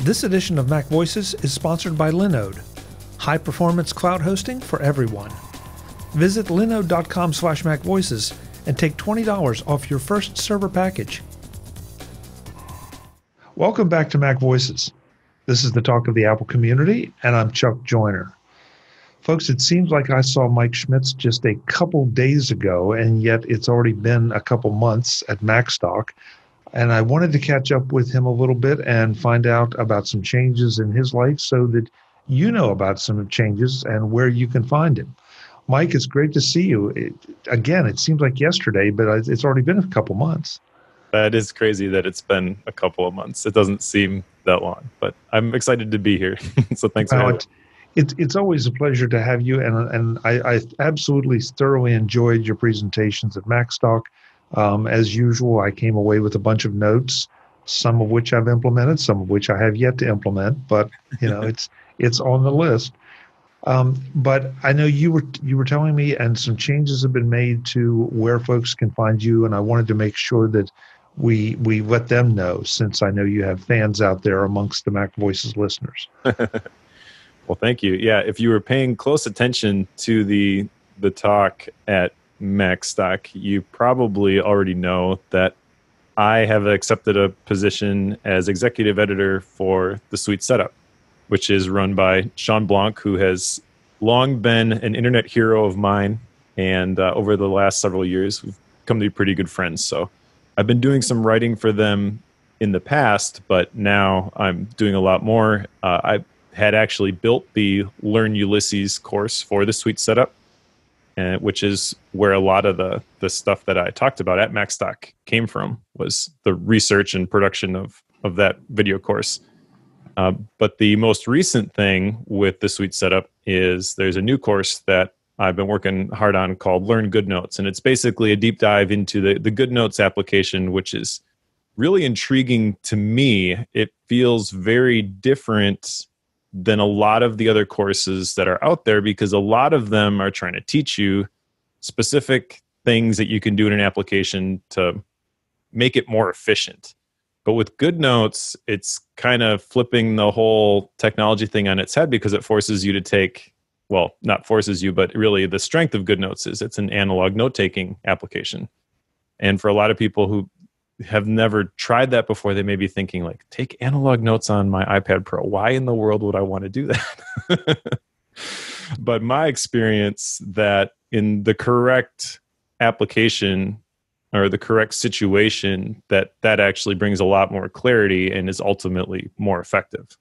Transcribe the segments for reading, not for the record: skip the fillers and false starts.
This edition of MacVoices is sponsored by Linode, high-performance cloud hosting for everyone. Visit linode.com/MacVoices and take $20 off your first server package. Welcome back to MacVoices. This is the talk of the Apple community, and I'm Chuck Joyner. Folks, it seems like I saw Mike Schmitz just a couple days ago, and yet it's already been a couple months at MacStock. And I wanted to catch up with him a little bit and find out about some changes in his life so that you know about some changes and where you can find him. Mike, it's great to see you. Again, it seems like yesterday, but it's already been a couple months. That is crazy that it's been a couple of months. It doesn't seem that long, but I'm excited to be here. So thanks for having me. It's always a pleasure to have you, and I absolutely thoroughly enjoyed your presentations at MacStock. As usual, I came away with a bunch of notes, some of which I've implemented, some of which I have yet to implement, but you know, it's on the list. But I know you were telling me, and some changes have been made to where folks can find you, and I wanted to make sure that we let them know, since I know you have fans out there amongst the MacVoices listeners. Well, thank you. Yeah, if you were paying close attention to the talk at MacStock, you probably already know that I have accepted a position as executive editor for the Suite Setup, which is run by Sean Blanc, who has long been an internet hero of mine. And over the last several years, we've come to be pretty good friends. So I've been doing some writing for them in the past, but now I'm doing a lot more. I had actually built the Learn Ulysses course for the Suite Setup, which is where a lot of the stuff that I talked about at MacStock came from, was the research and production of that video course. But the most recent thing with the Suite Setup is there's a new course that I've been working hard on called Learn GoodNotes. And it's basically a deep dive into the GoodNotes application, which is really intriguing to me. It feels very different than a lot of the other courses that are out there, because a lot of them are trying to teach you specific things that you can do in an application to make it more efficient. But with GoodNotes, it's kind of flipping the whole technology thing on its head, because it forces you to take, well, not forces you, but really the strength of GoodNotes is it's an analog note-taking application. And for a lot of people who have never tried that before, they may be thinking like, take analog notes on my iPad Pro. Why in the world would I want to do that? But my experience that in the correct application or the correct situation, that actually brings a lot more clarity and is ultimately more effective.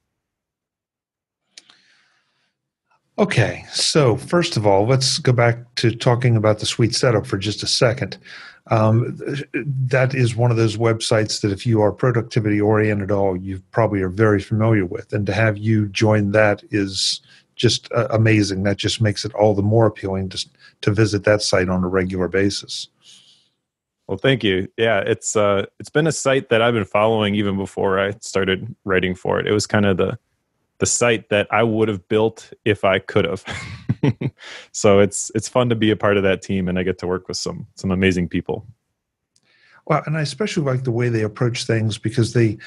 Okay, so first of all, let's go back to talking about the Suite Setup for just a second. That is one of those websites that if you are productivity oriented at all, you probably are very familiar with. And to have you join that is just amazing. That just makes it all the more appealing to visit that site on a regular basis. Well, thank you. Yeah, it's been a site that I've been following even before I started writing for it. It was kind of the site that I would have built if I could have. So it's fun to be a part of that team, and I get to work with some amazing people. Well, and I especially like the way they approach things, because they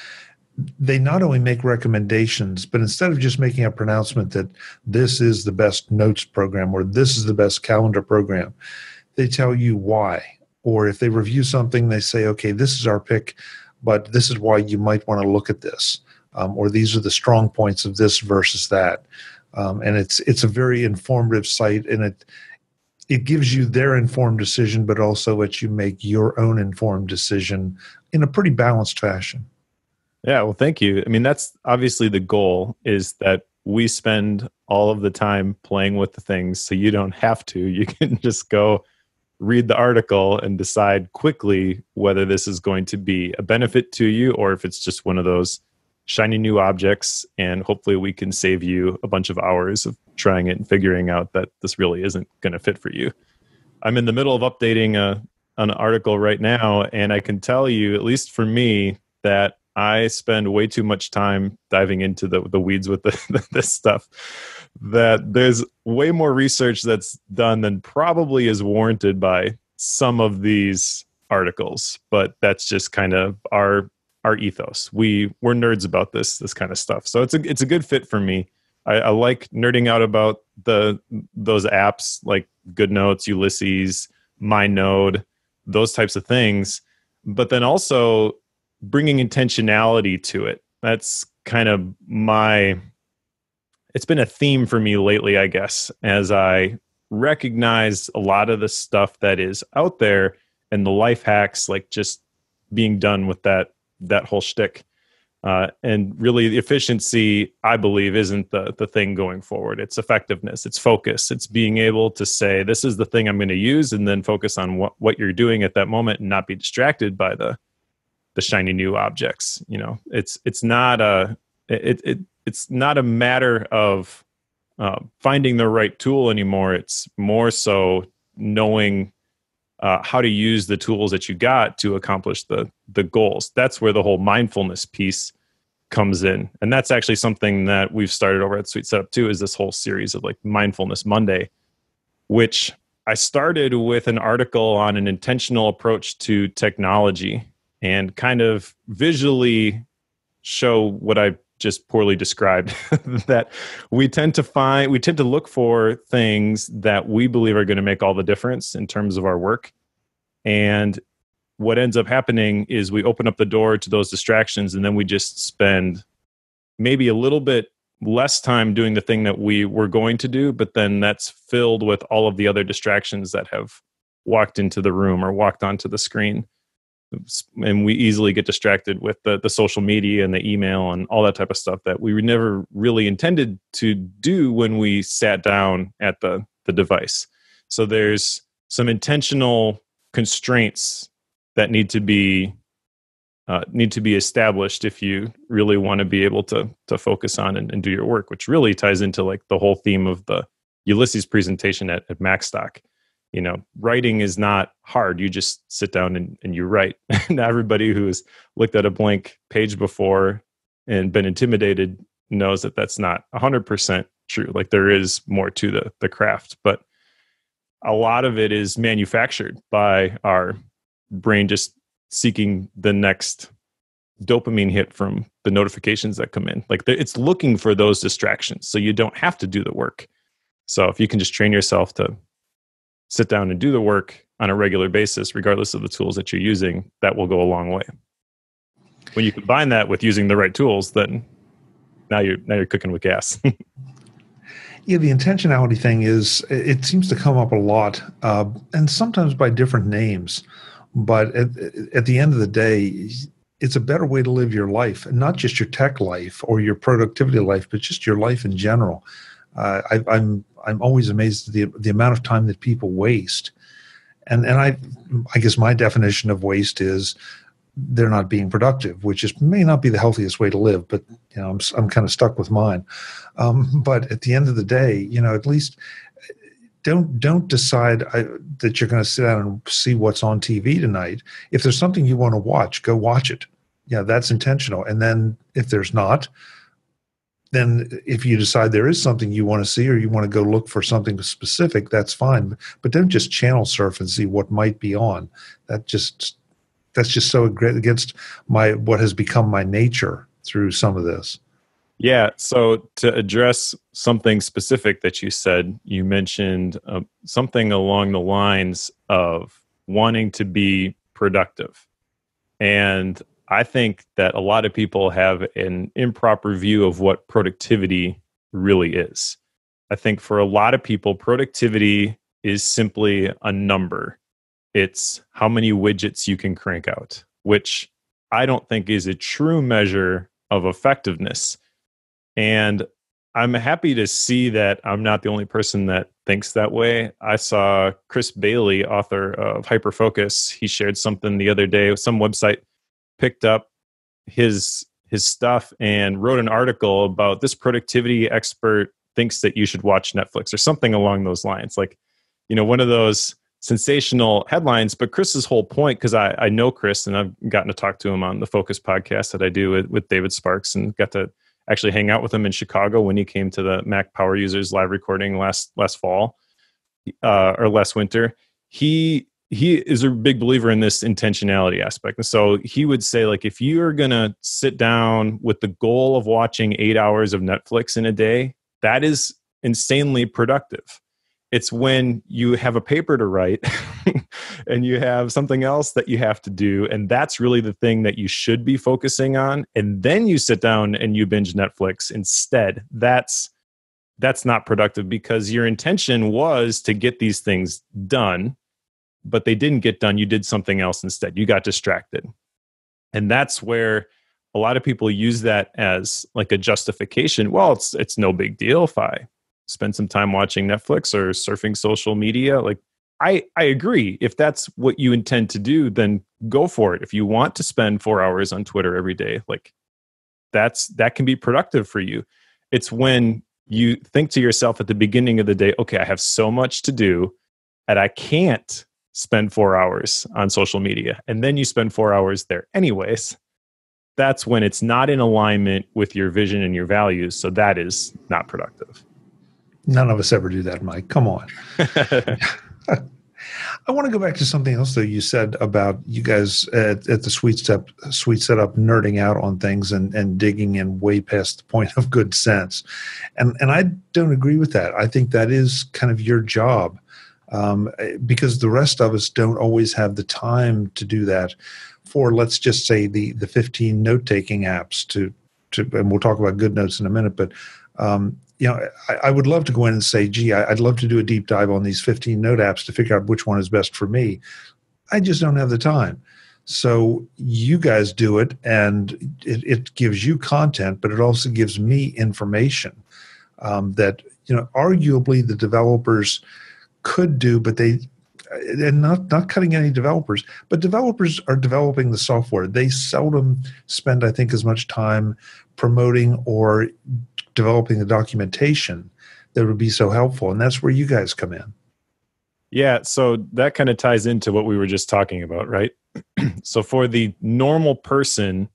not only make recommendations, but instead of just making a pronouncement that this is the best notes program or this is the best calendar program, they tell you why. Or if they review something, they say, okay, this is our pick, but this is why you might want to look at this. Or these are the strong points of this versus that. And it's a very informative site, and it gives you their informed decision, but also lets you make your own informed decision in a pretty balanced fashion. Yeah, well, thank you. I mean, that's obviously the goal, is that we spend all of the time playing with the things, so you don't have to. You can just go read the article and decide quickly whether this is going to be a benefit to you, or if it's just one of those shiny new objects, and hopefully we can save you a bunch of hours of trying it and figuring out that this really isn't going to fit for you. I'm in the middle of updating an article right now, and I can tell you, at least for me, that I spend way too much time diving into the weeds with this stuff, that there's way more research that's done than probably is warranted by some of these articles. But that's just kind of our our ethos. We're nerds about this kind of stuff. So it's a good fit for me. I like nerding out about those apps like GoodNotes, Ulysses, MyNode, those types of things. But then also bringing intentionality to it. That's kind of it's been a theme for me lately, I guess, as I recognize a lot of the stuff that is out there and the life hacks, like just being done with that whole shtick. And really the efficiency, I believe, isn't the thing going forward. It's effectiveness, it's focus, it's being able to say, this is the thing I'm going to use, and then focus on what you're doing at that moment and not be distracted by the shiny new objects. It's not a matter of finding the right tool anymore. It's more so knowing how to use the tools that you got to accomplish the goals. That's where the whole mindfulness piece comes in. And that's actually something that we've started over at Sweet Setup too, is this whole series of like Mindfulness Monday, which I started with an article on an intentional approach to technology and kind of visually show what I just poorly described, that we tend to look for things that we believe are going to make all the difference in terms of our work. And what ends up happening is we open up the door to those distractions, and then we just spend maybe a little bit less time doing the thing that we were going to do, but then that's filled with all of the other distractions that have walked into the room or walked onto the screen. And we easily get distracted with the social media and the email and all that type of stuff that we never really intended to do when we sat down at the device. So there's some intentional constraints that need to be established if you really want to be able to focus on and do your work, which really ties into like the whole theme of the Ulysses presentation at MacStock. Writing is not hard. You just sit down and you write. And everybody who's looked at a blank page before and been intimidated knows that that's not 100% true. Like there is more to the craft, but a lot of it is manufactured by our brain just seeking the next dopamine hit from the notifications that come in. Like it's looking for those distractions, so you don't have to do the work. So if you can just train yourself to sit down and do the work on a regular basis, regardless of the tools that you're using, that will go a long way. When you combine that with using the right tools, then now you're cooking with gas. Yeah, the intentionality thing it seems to come up a lot, and sometimes by different names. But at the end of the day, it's a better way to live your life, and not just your tech life or your productivity life, but just your life in general. I'm always amazed at the amount of time that people waste, and I guess my definition of waste is they're not being productive, which may not be the healthiest way to live, but I'm kind of stuck with mine. But at the end of the day, at least don't decide that you're going to sit down and see what's on TV tonight. If there's something you want to watch, go watch it. Yeah, that's intentional. And then if there's not, then if you decide there is something you want to see or you want to go look for something specific, that's fine. But don't just channel surf and see what might be on. That's just so against what has become my nature through some of this. Yeah. So to address something specific that you said, you mentioned something along the lines of wanting to be productive. And I think that a lot of people have an improper view of what productivity really is. I think for a lot of people, productivity is simply a number. It's how many widgets you can crank out, which I don't think is a true measure of effectiveness. And I'm happy to see that I'm not the only person that thinks that way. I saw Chris Bailey, author of Hyperfocus. He shared something the other day. Some website picked up his stuff and wrote an article about this productivity expert thinks that you should watch Netflix or something along those lines. Like, one of those sensational headlines. But Chris's whole point, because I know Chris and I've gotten to talk to him on the Focus podcast that I do with David Sparks, and got to actually hang out with him in Chicago when he came to the Mac Power Users live recording last fall or last winter. He he is a big believer in this intentionality aspect. And so he would say, like, if you're going to sit down with the goal of watching 8 hours of Netflix in a day, that is insanely productive. It's when you have a paper to write and you have something else that you have to do. And that's really the thing that you should be focusing on. And then you sit down and you binge Netflix instead. That's not productive, because your intention was to get these things done, but they didn't get done. You did something else instead. You got distracted. And that's where a lot of people use that as like a justification. Well, it's no big deal if I spend some time watching Netflix or surfing social media. Like, I agree. If that's what you intend to do, then go for it. If you want to spend 4 hours on Twitter every day, like that can be productive for you. It's when you think to yourself at the beginning of the day, okay, I have so much to do and I can't spend 4 hours on social media. And then you spend 4 hours there anyways. That's when it's not in alignment with your vision and your values. So that is not productive. None of us ever do that, Mike. Come on. I want to go back to something else, though, you said about you guys at the Sweet Setup nerding out on things and digging in way past the point of good sense. And I don't agree with that. I think that is kind of your job, because the rest of us don't always have the time to do that for, let's just say, the 15 note-taking apps and we'll talk about GoodNotes in a minute, but I would love to go in and say, gee, I'd love to do a deep dive on these 15 note apps to figure out which one is best for me. I just don't have the time. So you guys do it, and it gives you content, but it also gives me information that, arguably the developers could do, but and not cutting any developers, but developers are developing the software. They seldom spend, I think, as much time promoting or developing the documentation that would be so helpful. And that's where you guys come in. Yeah. So that kind of ties into what we were just talking about, right? So for the normal person,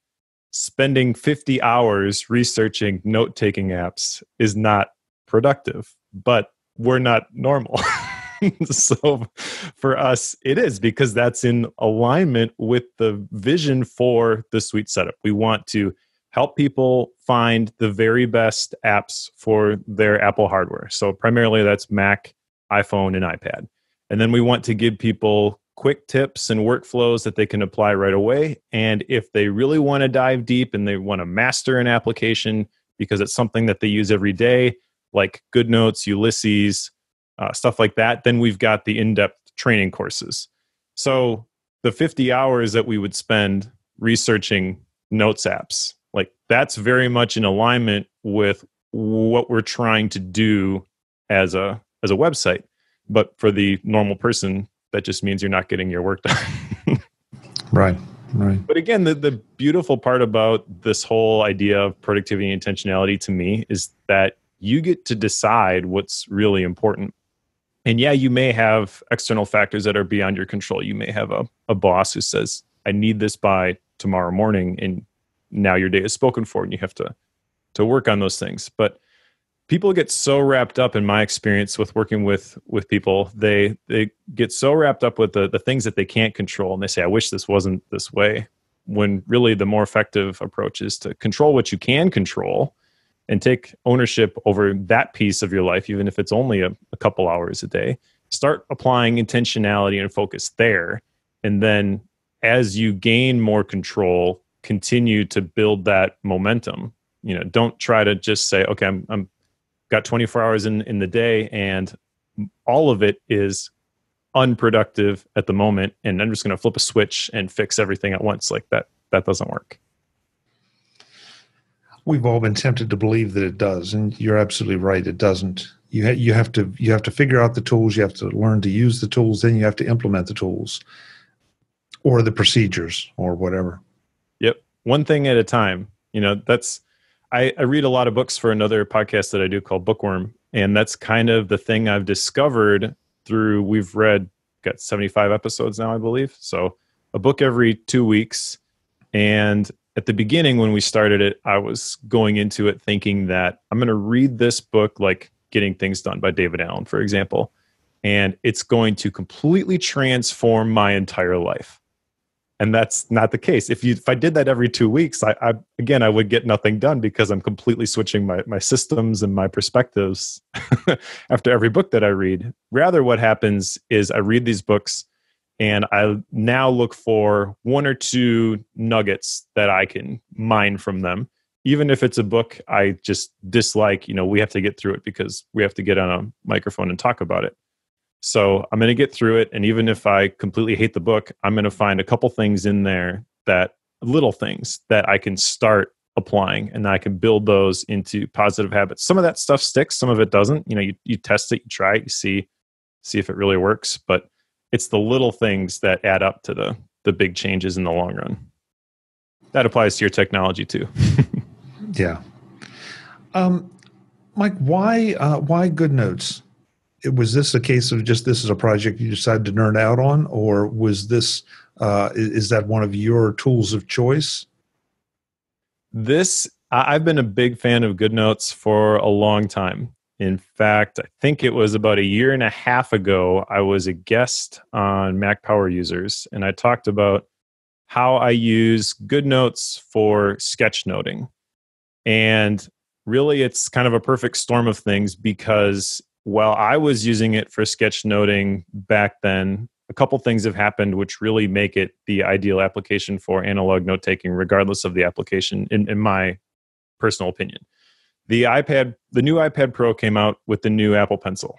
spending 50 hours researching note-taking apps is not productive, but we're not normal. So for us, it is, because that's in alignment with the vision for the Sweet Setup. We want to help people find the very best apps for their Apple hardware. So primarily that's Mac, iPhone, and iPad. And then we want to give people quick tips and workflows that they can apply right away. And if they really want to dive deep and they want to master an application because it's something that they use every day, like GoodNotes, Ulysses, stuff like that, then we've got the in-depth training courses. So the 50 hours that we would spend researching notes apps, like that's very much in alignment with what we're trying to do as a website. But for the normal person, that just means you're not getting your work done. Right. But again, the beautiful part about this whole idea of productivity and intentionality to me is that you get to decide what's really important. And yeah, you may have external factors that are beyond your control. You may have a boss who says, I need this by tomorrow morning, and now your day is spoken for, and you have to work on those things. But people get so wrapped up, in my experience with working with people, they get so wrapped up with the things that they can't control, and they say, I wish this wasn't this way, when really the more effective approach is to control what you can control and take ownership over that piece of your life, even if it's only a couple hours a day. Start applying intentionality and focus there. And then as you gain more control, continue to build that momentum. Don't try to just say, okay, I'm got 24 hours in the day and all of it is unproductive at the moment, and I'm just going to flip a switch and fix everything at once. Like that doesn't work. We've all been tempted to believe that it does, and you're absolutely right. It doesn't. You have to figure out the tools. You have to learn to use the tools. Then you have to implement the tools, or the procedures, or whatever. Yep, one thing at a time. That's. I read a lot of books for another podcast that I do called Bookworm, and that's kind of the thing I've discovered through. We've got 75 episodes now, I believe. So a book every 2 weeks, and at the beginning, when we started it, I was going into it thinking that I'm going to read this book like Getting Things Done by David Allen, for example. and it's going to completely transform my entire life. And that's not the case. If I did that every 2 weeks, I would get nothing done because I'm completely switching my systems and my perspectives after every book that I read. Rather, what happens is I read these books and I now look for 1 or 2 nuggets that I can mine from them. Even if it's a book I just dislike, we have to get through it because we have to get on a microphone and talk about it. So I'm going to get through it. And even if I completely hate the book, I'm going to find a couple things in there, little things that I can start applying, and I can build those into positive habits. Some of that stuff sticks, some of it doesn't. You test it, you try it, you see if it really works. But it's the little things that add up to the big changes in the long run. That applies to your technology too. Yeah. Mike, why GoodNotes? Was this a case of just this is a project you decided to nerd out on, or was this is that one of your tools of choice? I've been a big fan of GoodNotes for a long time. In fact, I think it was about 1.5 years ago, I was a guest on Mac Power Users, and I talked about how I use GoodNotes for sketchnoting. And really, it's kind of a perfect storm of things because while I was using it for sketchnoting back then, a couple things have happened which really make it the ideal application for analog note-taking, regardless of the application, in my personal opinion. The new iPad Pro came out with the new Apple Pencil,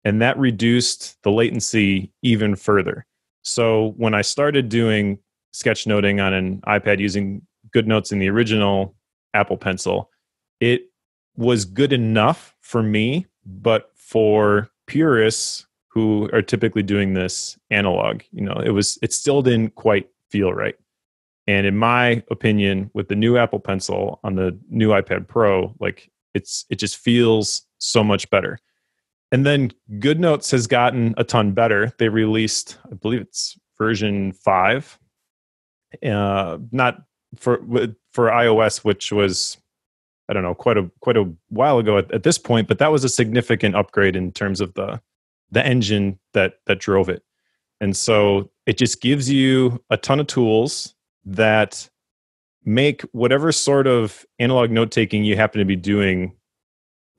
and that reduced the latency even further. So when I started doing sketchnoting on an iPad using GoodNotes in the original Apple Pencil, it was good enough for me, but for purists who are typically doing this analog, it still didn't quite feel right. And in my opinion, with the new Apple Pencil on the new iPad Pro, it just feels so much better. And then GoodNotes has gotten a ton better. They released, I believe it's version 5, not for iOS, which was, I don't know, quite a while ago at this point, but that was a significant upgrade in terms of the engine that drove it. And so it just gives you a ton of tools that make whatever sort of analog note-taking you happen to be doing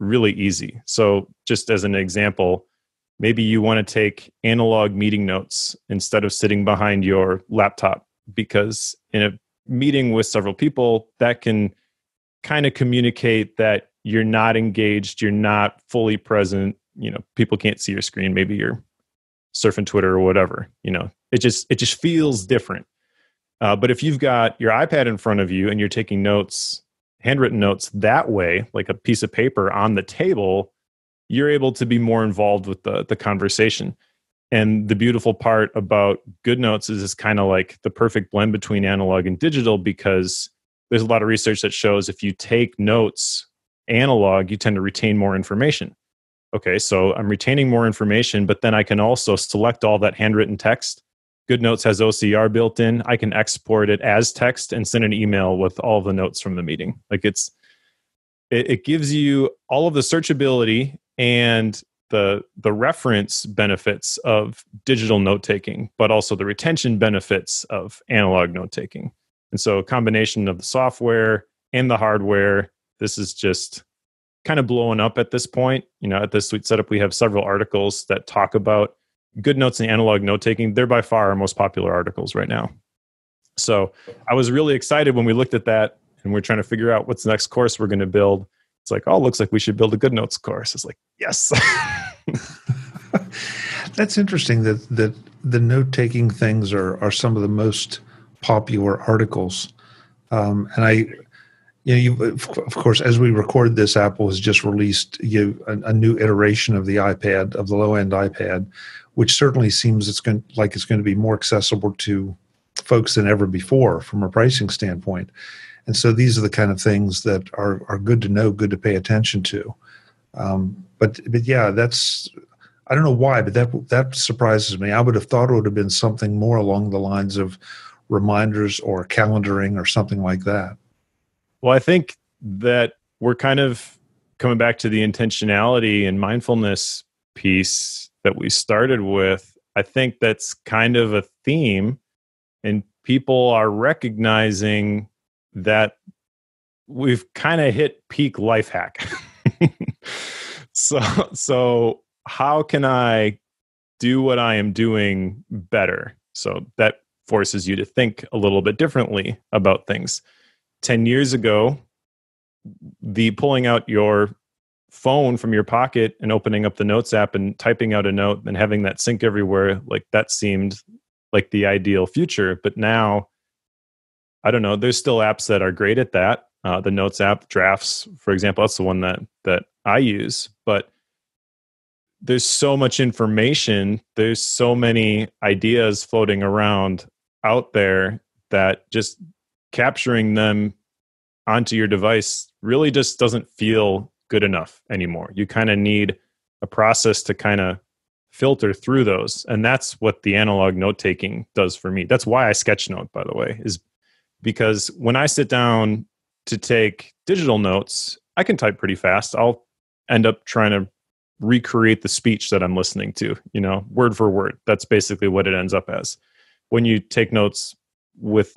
really easy. So just as an example, maybe you want to take analog meeting notes instead of sitting behind your laptop, because in a meeting with several people, that can kind of communicate that you're not engaged, you're not fully present. People can't see your screen. Maybe you're surfing Twitter or whatever. It just feels different. But if you've got your iPad in front of you and you're taking notes, handwritten notes that way, like a piece of paper on the table, you're able to be more involved with the conversation. And the beautiful part about GoodNotes is it's kind of like the perfect blend between analog and digital, because there's a lot of research that shows if you take notes analog, you tend to retain more information. Okay, so I'm retaining more information, but then I can also select all that handwritten text. GoodNotes has OCR built in. I can export it as text and send an email with all the notes from the meeting. It gives you all of the searchability and the reference benefits of digital note-taking, but also the retention benefits of analog note-taking. And so a combination of the software and the hardware, this is just kind of blowing up at this point. At this Sweet Setup, we have several articles that talk about GoodNotes and analog note-taking. They're by far our most popular articles right now. So I was really excited when we looked at that and we're trying to figure out what's the next course we're going to build. It's like, oh, looks like we should build a GoodNotes course. It's like, yes. That's interesting that the note-taking things are some of the most popular articles. And of course, as we record this, Apple has just released a new iteration of the iPad, of the low-end iPad, which certainly seems it's going to be more accessible to folks than ever before from a pricing standpoint. And so these are the kind of things that are good to know, good to pay attention to. But yeah, I don't know why, but that surprises me. I would have thought it would have been something more along the lines of reminders or calendaring or something like that. Well, I think that we're kind of coming back to the intentionality and mindfulness piece that we started with, I think that's kind of a theme, and people are recognizing that we've kind of hit peak life hack. So how can I do what I am doing better? So that forces you to think a little bit differently about things. 10 years ago, the pulling out your phone from your pocket and opening up the Notes app and typing out a note and having that sync everywhere, like that seemed like the ideal future. But now, I don't know, there's still apps that are great at that. The Notes app, Drafts, for example, that's the one that I use. But there's so much information, there's so many ideas floating around out there that just capturing them onto your device really just doesn't feel good enough anymore. You kind of need a process to kind of filter through those. And that's what the analog note taking does for me. That's why I sketchnote, by the way, is because when I sit down to take digital notes, I can type pretty fast. I'll end up trying to recreate the speech that I'm listening to, word for word. That's basically what it ends up as. When you take notes with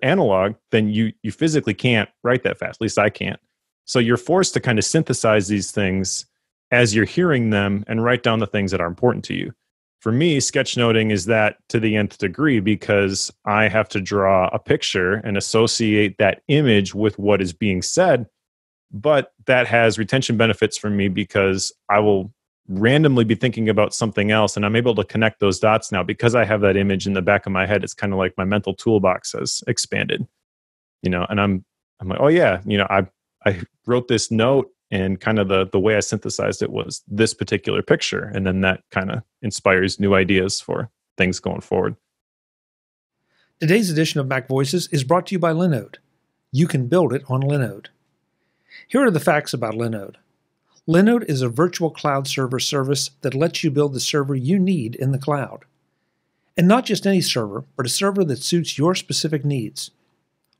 analog, then you physically can't write that fast. At least I can't. So you're forced to kind of synthesize these things as you're hearing them and write down the things that are important to you. For me, sketchnoting is that to the nth degree, because I have to draw a picture and associate that image with what is being said. But that has retention benefits for me because I will randomly be thinking about something else, and I'm able to connect those dots now because I have that image in the back of my head. It's kind of like my mental toolbox has expanded, and I'm like, oh yeah, I wrote this note, and kind of the way I synthesized it was this particular picture, and then that kind of inspires new ideas for things going forward. Today's edition of MacVoices is brought to you by Linode. You can build it on Linode. Here are the facts about Linode. Linode is a virtual cloud server service that lets you build the server you need in the cloud. And not just any server, but a server that suits your specific needs.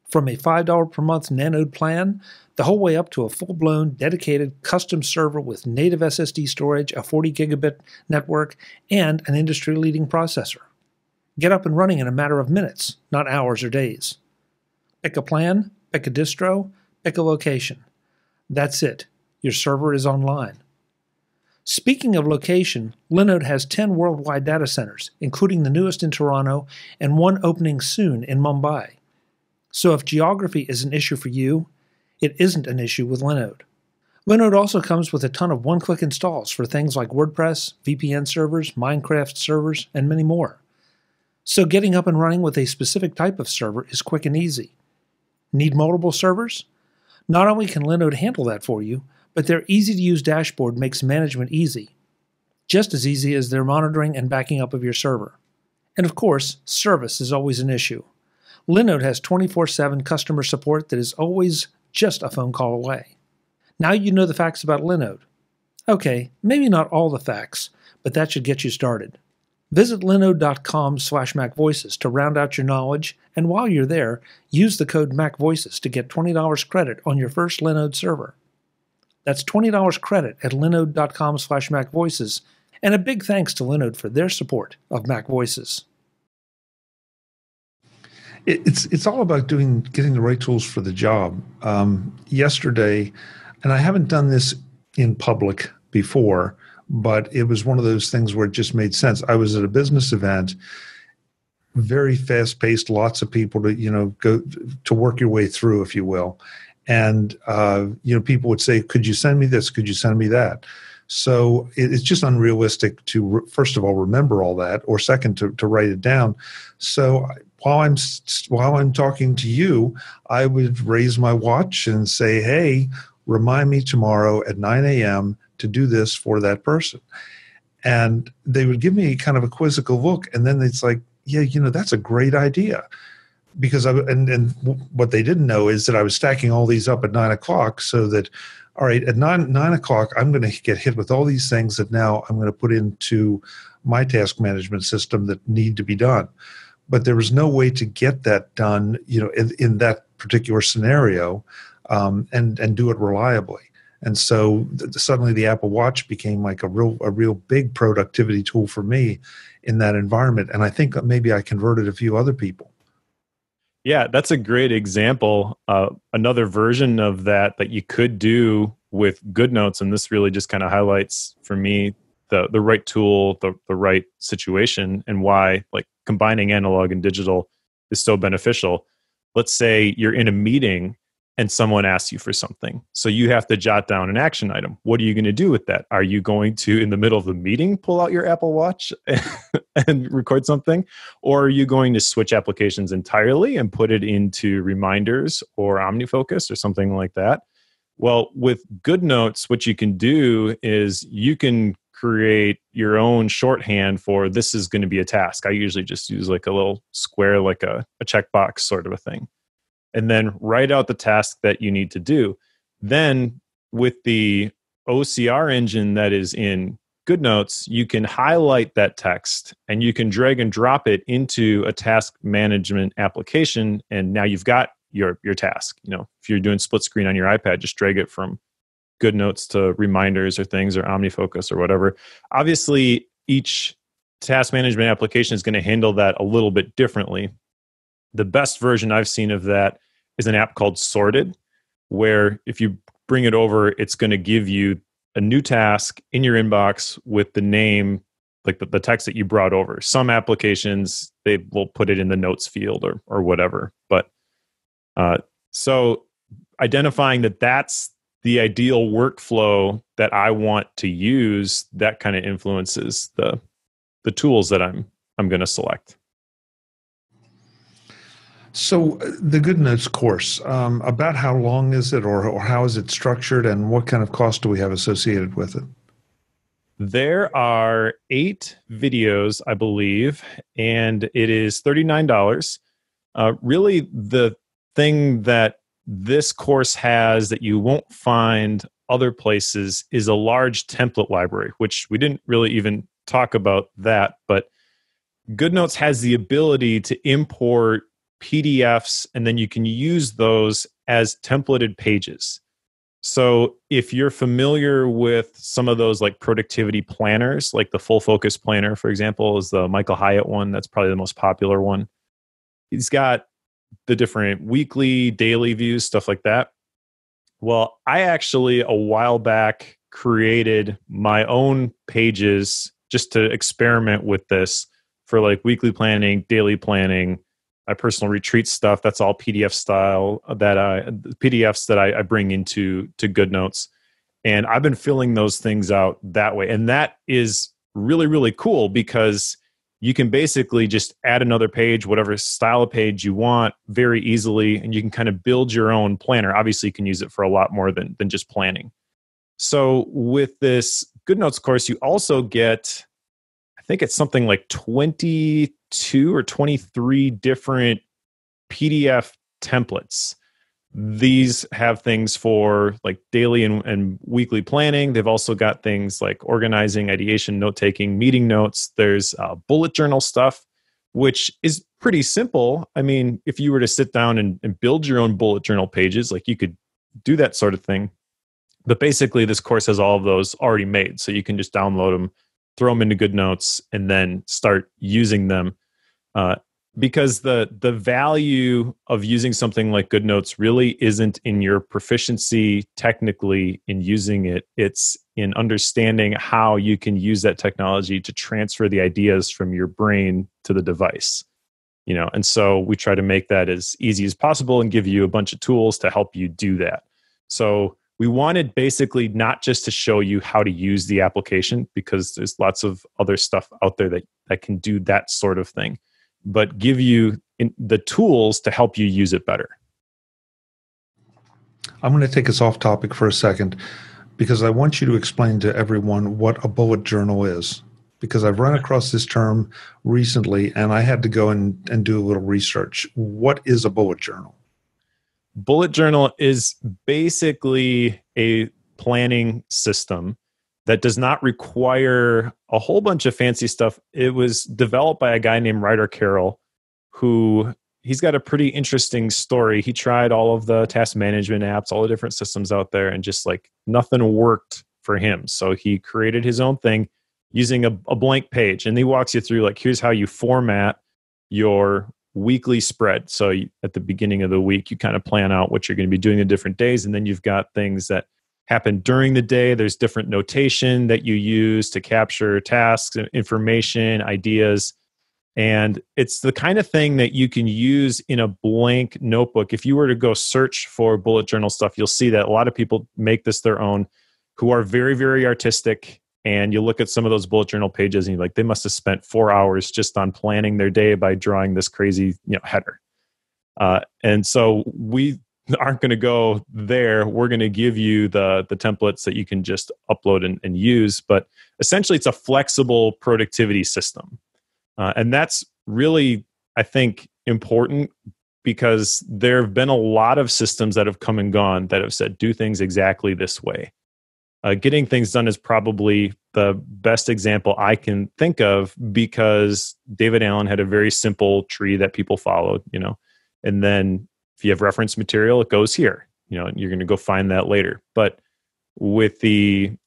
From a $5 per month Nanode plan, the whole way up to a full-blown, dedicated custom server with native SSD storage, a 40 gigabit network, and an industry-leading processor. Get up and running in a matter of minutes, not hours or days. Pick a plan, pick a distro, pick a location. That's it. Your server is online. Speaking of location, Linode has 10 worldwide data centers, including the newest in Toronto and one opening soon in Mumbai. So if geography is an issue for you, it isn't an issue with Linode. Linode also comes with a ton of one-click installs for things like WordPress, VPN servers, Minecraft servers, and many more. So getting up and running with a specific type of server is quick and easy. Need multiple servers? Not only can Linode handle that for you, but their easy-to-use dashboard makes management easy. Just as easy as their monitoring and backing up of your server. And of course, service is always an issue. Linode has 24/7 customer support that is always just a phone call away. Now you know the facts about Linode. Okay, maybe not all the facts, but that should get you started. Visit linode.com/MacVoices to round out your knowledge, and while you're there, use the code MacVoices to get $20 credit on your first Linode server. That's $20 credit at linode.com/MacVoices, and a big thanks to Linode for their support of MacVoices. It's all about getting the right tools for the job. Yesterday, and I haven't done this in public before, but it was one of those things where it just made sense. I was at a business event, very fast-paced, lots of people to go to work your way through, if you will. And people would say, "Could you send me this? Could you send me that?" So it's just unrealistic to first of all remember all that, or second to write it down. So while I'm talking to you, I would raise my watch and say, "Hey, remind me tomorrow at 9 a.m. to do this for that person." And they would give me kind of a quizzical look, and then it's like, "Yeah, that's a great idea." Because and what they didn't know is that I was stacking all these up at 9 o'clock, so that, all right, at 9 o'clock, I'm going to get hit with all these things that now I'm going to put into my task management system that need to be done. But there was no way to get that done, in that particular scenario, and do it reliably. And so suddenly the Apple Watch became like a real big productivity tool for me in that environment. And I think maybe I converted a few other people. Yeah, that's a great example. Another version of that you could do with GoodNotes, and this really just kind of highlights for me the right tool, the right situation, and why like combining analog and digital is so beneficial. Let's say you're in a meeting and someone asks you for something. So you have to jot down an action item. What are you going to do with that? Are you going to, in the middle of the meeting, pull out your Apple Watch and record something? Or are you going to switch applications entirely and put it into Reminders or OmniFocus or something like that? Well, with GoodNotes, what you can do is you can create your own shorthand for this is going to be a task. I usually just use like a little square, like a checkbox sort of a thing. And then write out the task that you need to do. Then with the OCR engine that is in GoodNotes, you can highlight that text and you can drag and drop it into a task management application. And now you've got your task. You know, if you're doing split screen on your iPad, just drag it from GoodNotes to Reminders or things or OmniFocus or whatever. Obviously, each task management application is going to handle that a little bit differently. The best version I've seen of that is an app called Sorted, where if you bring it over, it's going to give you a new task in your inbox with the name, like the text that you brought over. Some applications, they will put it in the notes field or whatever. But so identifying that that's the ideal workflow that I want to use, that kind of influences the tools that I'm going to select. So the GoodNotes course, about how long is it or how is it structured and what kind of cost do we have associated with it? There are 8 videos, I believe, and it is $39. Really, the thing that this course has that you won't find other places is a large template library, which we didn't really even talk about that, but GoodNotes has the ability to import PDFs, and then you can use those as templated pages. So if you're familiar with some of those like productivity planners, like the Full Focus Planner, for example, is the Michael Hyatt one. That's probably the most popular one. He's got the different weekly, daily views, stuff like that. Well, I actually a while back created my own pages just to experiment with this for like weekly planning, daily planning, my personal retreat stuff. That's all PDF style PDFs that I bring into GoodNotes. And I've been filling those things out that way. And that is really, really cool because you can basically just add another page, whatever style of page you want very easily. And you can kind of build your own planner. Obviously, you can use it for a lot more than just planning. So with this GoodNotes course, you also get, I think it's something like 22 or 23 different PDF templates. These have things for like daily and weekly planning. They've also got things like organizing, ideation, note-taking, meeting notes. There's bullet journal stuff, which is pretty simple. I mean, if you were to sit down and build your own bullet journal pages, like you could do that sort of thing. But basically, this course has all of those already made. So you can just download them, throw them into GoodNotes, and then start using them. Because the value of using something like GoodNotes really isn't in your proficiency technically in using it. It's in understanding how you can use that technology to transfer the ideas from your brain to the device. You know, and so we try to make that as easy as possible and give you a bunch of tools to help you do that. So we wanted basically not just to show you how to use the application, because there's lots of other stuff out there that can do that sort of thing, but give you the tools to help you use it better. I'm going to take us off topic for a second because I want you to explain to everyone what a bullet journal is, because I've run across this term recently and I had to go and do a little research. What is a bullet journal? Bullet journal is basically a planning system that does not require a whole bunch of fancy stuff. It was developed by a guy named Ryder Carroll, who he's got a pretty interesting story. He tried all of the task management apps, all the different systems out there, and just like nothing worked for him. So he created his own thing using a blank page. And he walks you through like, here's how you format your weekly spread. So at the beginning of the week, you kind of plan out what you're going to be doing in different days. And then you've got things that happen during the day. There's different notation that you use to capture tasks, information, ideas. And it's the kind of thing that you can use in a blank notebook. If you were to go search for bullet journal stuff, you'll see that a lot of people make this their own who are very, very artistic. And you look at some of those bullet journal pages and you're like, they must have spent 4 hours just on planning their day by drawing this crazy, header. And so we aren't going to go there. We're going to give you the templates that you can just upload and use. But essentially, it's a flexible productivity system. And that's really, I think, important because there have been a lot of systems that have come and gone that have said, do things exactly this way. Getting things done is probably the best example I can think of because David Allen had a very simple tree that people followed, and then if you have reference material, it goes here, and you're going to go find that later. But with the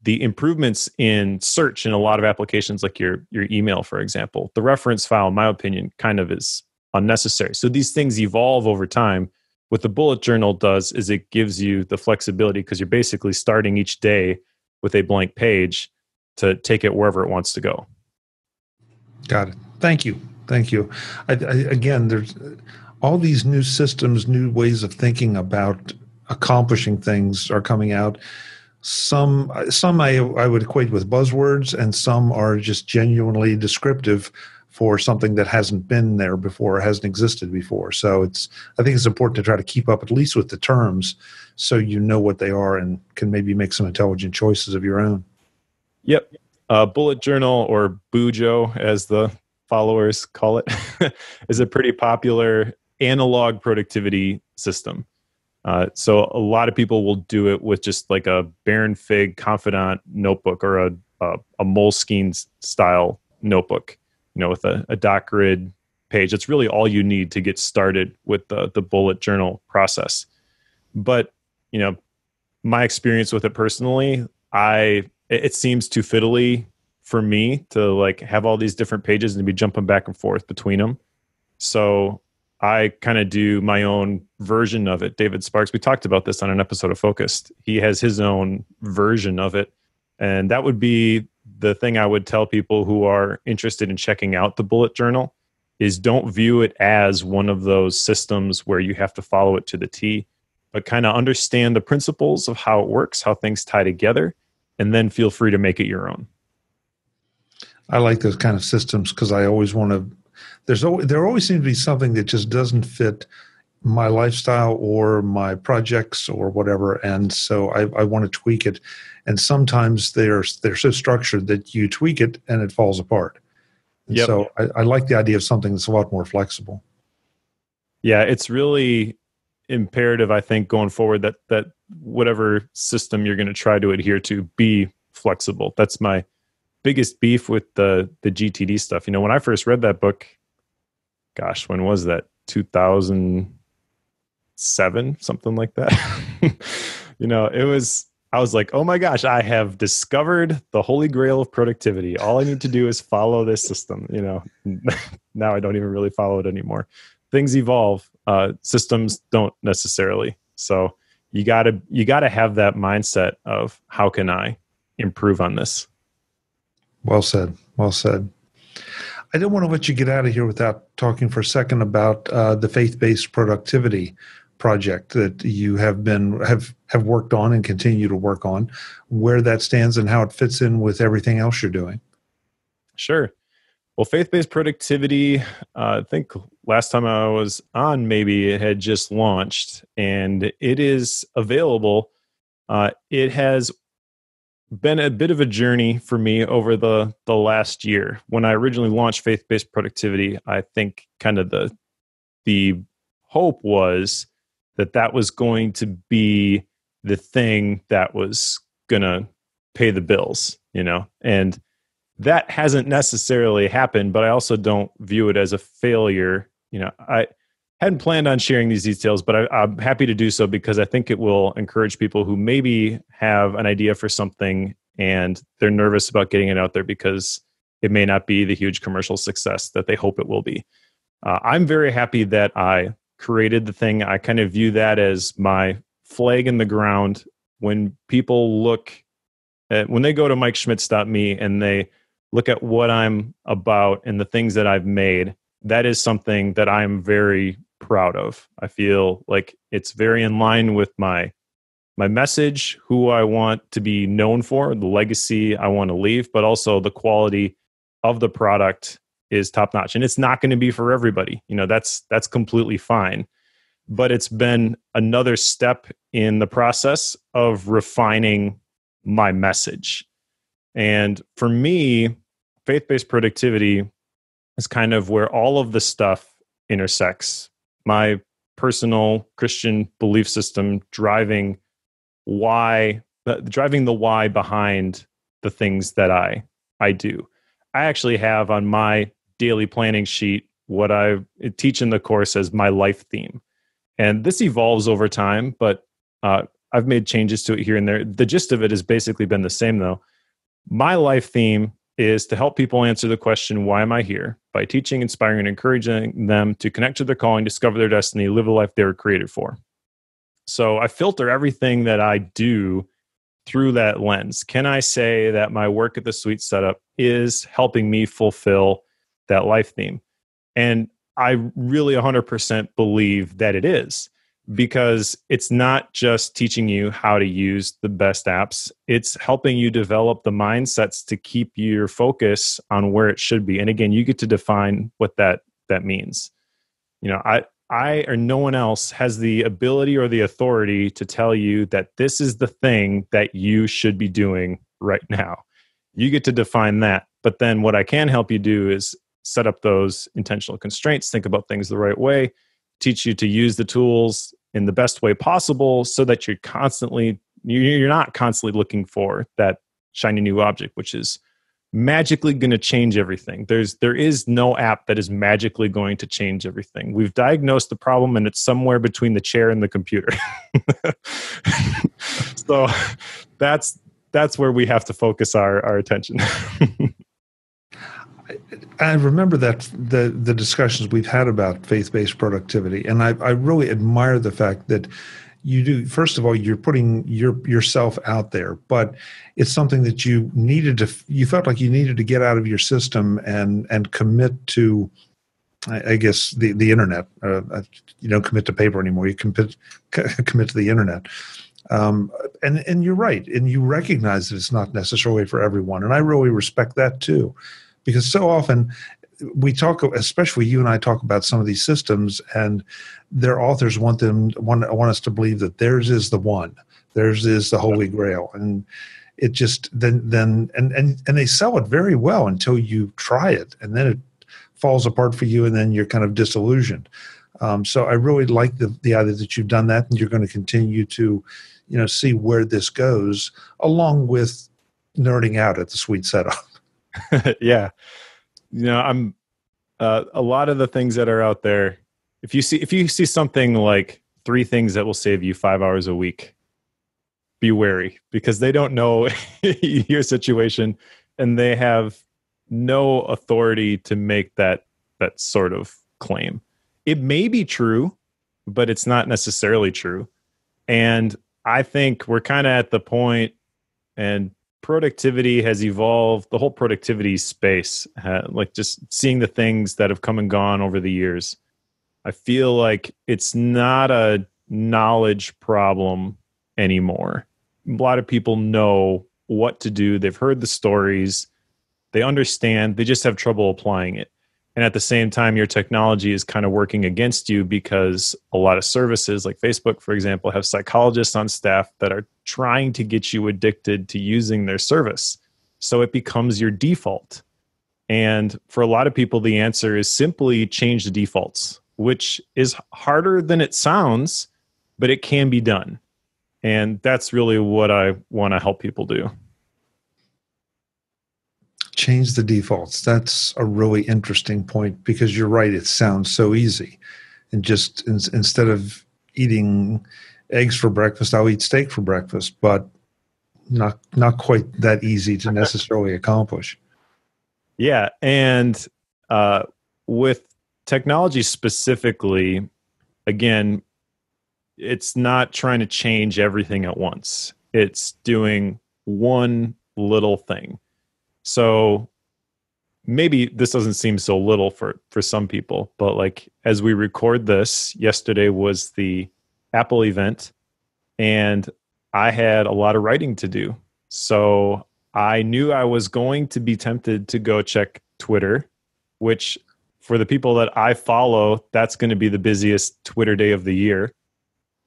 improvements in search in a lot of applications like your email, for example, the reference file, in my opinion, kind of is unnecessary. So these things evolve over time. What the bullet journal does is it gives you the flexibility because you're basically starting each day with a blank page to take it wherever it wants to go. Got it. Thank you. Again, there's all these new systems, new ways of thinking about accomplishing things are coming out. Some I would equate with buzzwords, and some are just genuinely descriptive for something that hasn't been there before, hasn't existed before. So I think it's important to try to keep up at least with the terms so you know what they are and can maybe make some intelligent choices of your own. Yep. Bullet journal, or Bujo as the followers call it, is a pretty popular analog productivity system. So a lot of people will do it with just like a Baron Fig Confidant notebook or a Moleskine style notebook, with a dot grid page. It's really all you need to get started with the bullet journal process. But, my experience with it personally, it seems too fiddly for me to like have all these different pages and be jumping back and forth between them. So I kind of do my own version of it. David Sparks, we talked about this on an episode of Focused. He has his own version of it. And that would be the thing I would tell people who are interested in checking out the bullet journal is don't view it as one of those systems where you have to follow it to the T, but kind of understand the principles of how it works, how things tie together, and then feel free to make it your own. I like those kind of systems because I always want to, there always seems to be something that just doesn't fit my lifestyle or my projects or whatever. And so I want to tweak it. And sometimes they're so structured that you tweak it and it falls apart. And Yep. So I like the idea of something that's a lot more flexible. Yeah, it's really imperative, I think, going forward that whatever system you're going to try to adhere to be flexible. That's my biggest beef with the GTD stuff. When I first read that book, gosh, when was that? 2007, something like that. I was like, oh my gosh, I have discovered the holy grail of productivity. All I need to do is follow this system. Now I don't even really follow it anymore. Things evolve. Systems don't necessarily. So you gotta have that mindset of how can I improve on this? Well said. Well said. I don't want to let you get out of here without talking for a second about the faith-based productivity project that you have worked on and continue to work on, where that stands and how it fits in with everything else you're doing. Sure. Well, faith-based productivity, I think last time I was on, maybe it had just launched, and it is available. It has been a bit of a journey for me over the last year. When I originally launched faith-based productivity, I think kind of the hope was that was going to be the thing that was going to pay the bills, and that hasn't necessarily happened, but I also don't view it as a failure. I hadn't planned on sharing these details, but I'm happy to do so because I think it will encourage people who maybe have an idea for something and they're nervous about getting it out there because it may not be the huge commercial success that they hope it will be. I'm very happy that I created the thing. I kind of view that as my flag in the ground. When people when they go to MikeSchmitz.me and they look at what I'm about and the things that I've made, that is something that I'm very proud of. I feel like it's very in line with my message, who I want to be known for, the legacy I want to leave, but also the quality of the product is top notch. And it's not going to be for everybody. That's completely fine. But it's been another step in the process of refining my message. And for me, faith-based productivity is kind of where all of the stuff intersects. My personal Christian belief system driving the why behind the things that I do. I actually have on my daily planning sheet what I teach in the course as my life theme. And this evolves over time, but I've made changes to it here and there. The gist of it has basically been the same, though. My life theme is to help people answer the question, why am I here? By teaching, inspiring, and encouraging them to connect to their calling, discover their destiny, live a life they were created for. So I filter everything that I do through that lens. Can I say that my work at the Suite Setup is helping me fulfill that life theme? And I really 100% believe that it is, because it's not just teaching you how to use the best apps. It's helping you develop the mindsets to keep your focus on where it should be. And again, you get to define what that means. I or no one else has the ability or the authority to tell you that this is the thing that you should be doing right now. You get to define that. But then what I can help you do is set up those intentional constraints, think about things the right way, teach you to use the tools in the best way possible so that you're not constantly looking for that shiny new object, which is magically going to change everything. There is no app that is magically going to change everything. We've diagnosed the problem and it's somewhere between the chair and the computer. So that's where we have to focus our attention. I remember that the discussions we've had about faith-based productivity, and I really admire the fact that you do. First of all, you're putting yourself out there, but it's something that you felt like you needed to get out of your system and commit to, I guess, the internet. You don't commit to paper anymore. You commit to the internet. And you're right, and you recognize that it's not necessarily for everyone, and I really respect that too. Because so often we talk, especially you and I talk about some of these systems, and their authors want us to believe that theirs is the one, theirs is the holy grail, and it just then they sell it very well until you try it, and then it falls apart for you, and then you're kind of disillusioned. So I really like the idea that you've done that, and you're going to continue to, see where this goes, along with nerding out at the Suite Setup. Yeah. I'm a lot of the things that are out there. If you see something like 3 things that will save you 5 hours a week, be wary, because they don't know your situation and they have no authority to make that sort of claim. It may be true, but it's not necessarily true. And I think we're kind of at the point, and productivity has evolved, the whole productivity space, like just seeing the things that have come and gone over the years. I feel like it's not a knowledge problem anymore. A lot of people know what to do. They've heard the stories. They understand. They just have trouble applying it. And at the same time, your technology is kind of working against you, because a lot of services like Facebook, for example, have psychologists on staff that are trying to get you addicted to using their service. So it becomes your default. And for a lot of people, the answer is simply change the defaults, which is harder than it sounds, but it can be done. And that's really what I want to help people do. Change the defaults. That's a really interesting point because you're right. It sounds so easy. And just instead of eating eggs for breakfast, I'll eat steak for breakfast, but not quite that easy to necessarily accomplish. Yeah. And with technology specifically, again, it's not trying to change everything at once. It's doing one little thing. So maybe this doesn't seem so little for some people, but like as we record this, yesterday was the Apple event and I had a lot of writing to do. So I knew I was going to be tempted to go check Twitter, which for the people that I follow, that's going to be the busiest Twitter day of the year.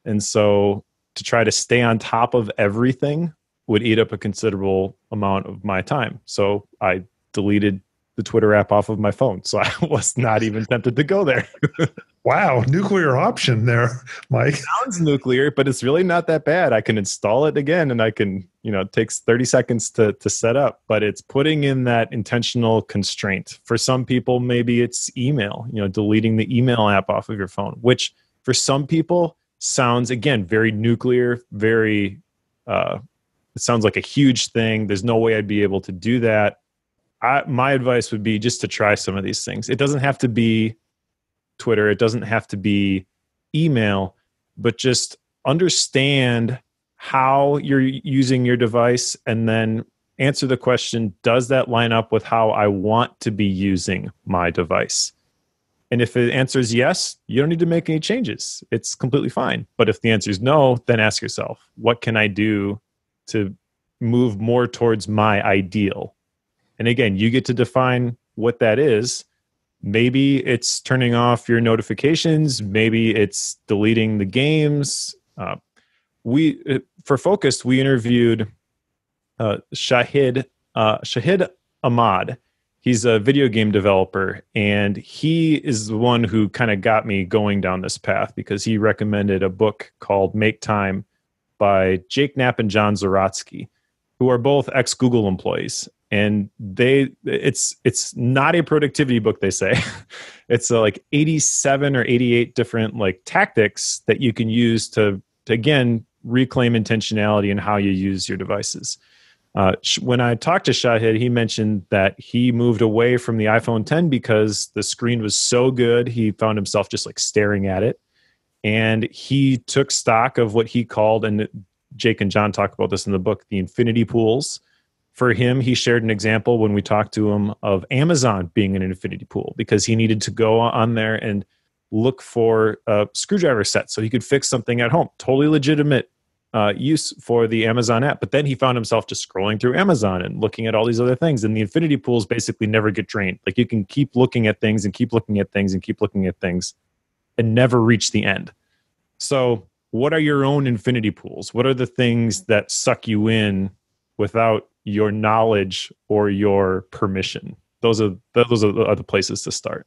And so to try to stay on top of everything would eat up a considerable amount of my time. So I deleted the Twitter app off of my phone. So I was not even tempted to go there. Wow, nuclear option there, Mike. Sounds nuclear, but it's really not that bad. I can install it again and I can, it takes 30 seconds to set up, but it's putting in that intentional constraint. For some people, maybe it's email, deleting the email app off of your phone, which for some people sounds, again, very nuclear, very, it sounds like a huge thing. There's no way I'd be able to do that. My advice would be just to try some of these things. It doesn't have to be Twitter. It doesn't have to be email, but just understand how you're using your device and then answer the question, does that line up with how I want to be using my device? And if the answer is yes, you don't need to make any changes. It's completely fine. But if the answer is no, then ask yourself, what can I do to move more towards my ideal? And again, you get to define what that is. Maybe it's turning off your notifications. Maybe it's deleting the games. For Focused, we interviewed Shahid Ahmad. He's a video game developer, and he is the one who kind of got me going down this path because he recommended a book called Make Time by Jake Knapp and John Zaratsky, who are both ex-Google employees. And it's not a productivity book, they say. It's like 87 or 88 different like tactics that you can use to again reclaim intentionality in how you use your devices. When I talked to Shahid, he mentioned that he moved away from the iPhone 10 because the screen was so good. He found himself just like staring at it. And he took stock of what he called, and Jake and John talk about this in the book, the infinity pools. For him, he shared an example when we talked to him of Amazon being an infinity pool because he needed to go on there and look for a screwdriver set so he could fix something at home. Totally legitimate use for the Amazon app. But then he found himself just scrolling through Amazon and looking at all these other things. And the infinity pools basically never get drained. Like you can keep looking at things and keep looking at things and keep looking at things and never reach the end. So what are your own infinity pools? What are the things that suck you in without your knowledge or your permission? Those are the places to start.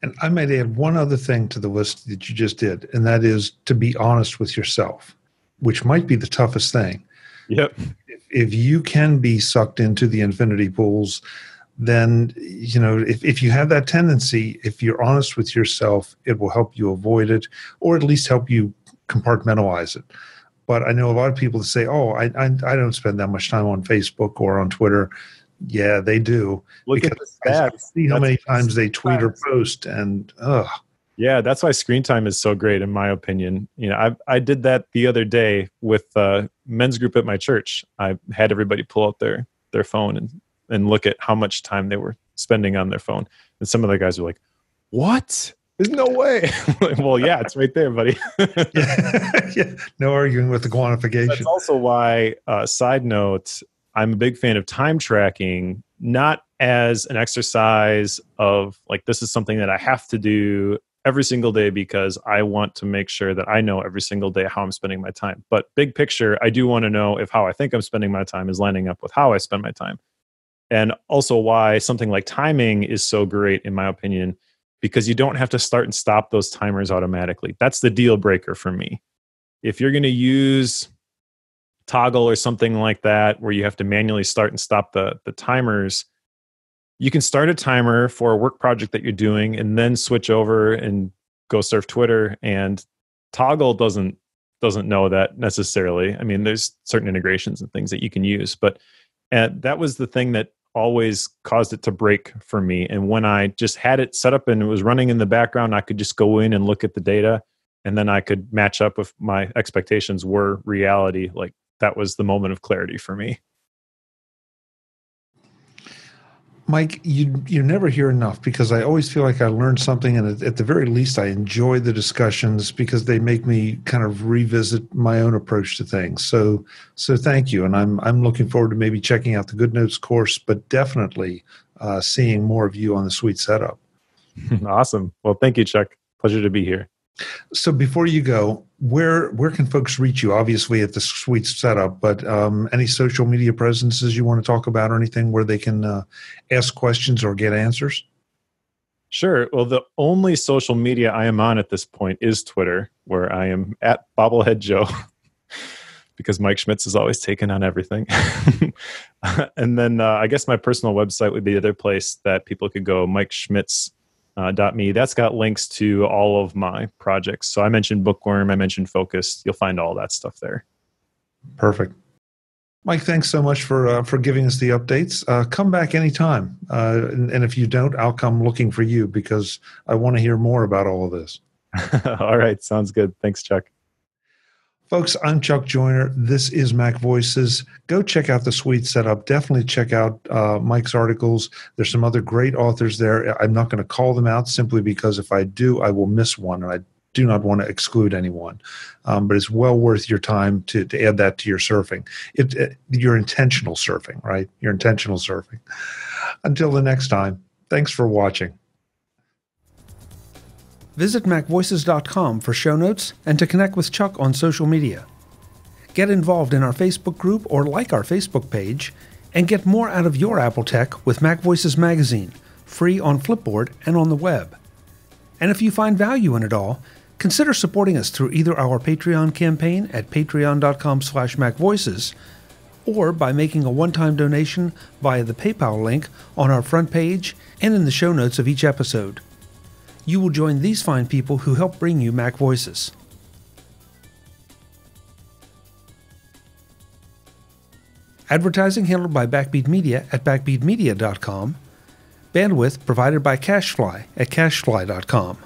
And I might add one other thing to the list that you just did, and that is to be honest with yourself, which might be the toughest thing. Yep. If you can be sucked into the infinity pools, then, if you have that tendency, if you're honest with yourself, it will help you avoid it, or at least help you compartmentalize it. But I know a lot of people that say, oh, I don't spend that much time on Facebook or on Twitter. Yeah, they do. Look at the stats. See how many times they tweet or post, and yeah, that's why screen time is so great, in my opinion. I did that the other day with men's group at my church. I had everybody pull out their phone and look at how much time they were spending on their phone. And some of the guys were like, what? There's no way. Well, yeah, it's right there, buddy. Yeah. No arguing with the quantification. That's also why, side note, I'm a big fan of time tracking, not as an exercise of like, this is something that I have to do every single day because I want to make sure that I know every single day how I'm spending my time. But big picture, I do want to know if how I think I'm spending my time is lining up with how I spend my time. And also why something like timing is so great, in my opinion, because you don't have to start and stop those timers automatically. That's the deal breaker for me. If you're going to use toggle or something like that, where you have to manually start and stop the timers, you can start a timer for a work project that you're doing and then switch over and go surf Twitter. And Toggle doesn't know that necessarily. I mean, there's certain integrations and things that you can use, but that was the thing that always caused it to break for me. And when I just had it set up and it was running in the background, I could just go in and look at the data, and then I could match up if my expectations were reality. Like, that was the moment of clarity for me. Mike, you never hear enough, because I always feel like I learned something, and at the very least, I enjoy the discussions because they make me kind of revisit my own approach to things. So thank you, and I'm looking forward to maybe checking out the GoodNotes course, but definitely seeing more of you on the Suite setup. Awesome. Well, thank you, Chuck. Pleasure to be here. So before you go, where can folks reach you? Obviously at the Suite setup, but any social media presences you want to talk about, or anything where they can ask questions or get answers? Sure. Well, the only social media I am on at this point is Twitter, where I am at Bobblehead Joe, because Mike Schmitz is always taken on everything. And then I guess my personal website would be the other place that people could go, MikeSchmitz.me. That's got links to all of my projects. So I mentioned Bookworm, I mentioned Focus. You'll find all that stuff there. Perfect. Mike, thanks so much for giving us the updates. Come back anytime. And if you don't, I'll come looking for you, because I want to hear more about all of this. All right. Sounds good. Thanks, Chuck. Folks, I'm Chuck Joyner. This is MacVoices. Go check out the Suite setup. Definitely check out Mike's articles. There's some other great authors there. I'm not going to call them out, simply because if I do, I will miss one, and I do not want to exclude anyone. But it's well worth your time to add that to your surfing. Your intentional surfing, right? Your intentional surfing. Until the next time, thanks for watching. Visit MacVoices.com for show notes and to connect with Chuck on social media. Get involved in our Facebook group or like our Facebook page, and get more out of your Apple tech with MacVoices Magazine, free on Flipboard and on the web. And if you find value in it all, consider supporting us through either our Patreon campaign at patreon.com/MacVoices, or by making a one-time donation via the PayPal link on our front page and in the show notes of each episode. You will join these fine people who help bring you MacVoices. Advertising handled by Backbeat Media at backbeatmedia.com. Bandwidth provided by CacheFly at cachefly.com.